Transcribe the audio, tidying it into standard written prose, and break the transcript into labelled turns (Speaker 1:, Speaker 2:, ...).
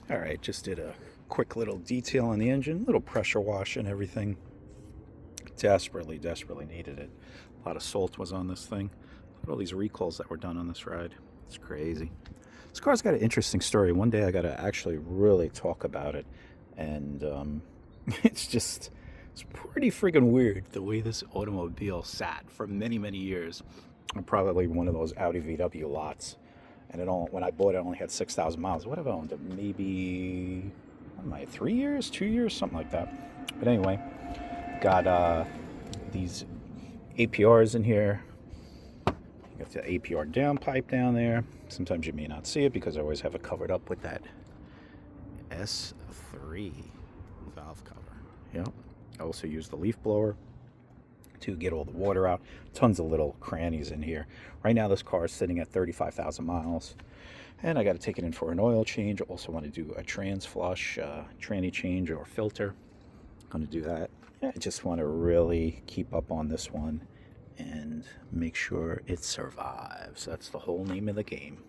Speaker 1: All right, just did a quick little detail on the engine, little pressure wash and everything. Desperately needed it. A lot of salt was on this thing. Look at all these recalls that were done on this ride. It's crazy. This car's got an interesting story. One day I got to actually really talk about it. And it's pretty freaking weird the way this automobile sat for many years. Probably one of those Audi VW lots. And when I bought it, it only had 6,000 miles. What have I owned it? Maybe, what am I, 3 years, 2 years, something like that. But anyway, got these APRs in here. You got the APR downpipe down there. Sometimes you may not see it because I always have it covered up with that S3 valve cover. Yep. I also use the leaf blower to get all the water out. Tons of little crannies in here. Right now this car is sitting at 35,000 miles and I got to take it in for an oil change. Also want to do a trans flush, tranny change or filter. Going to do that. I just want to really keep up on this one and make sure it survives. That's the whole name of the game.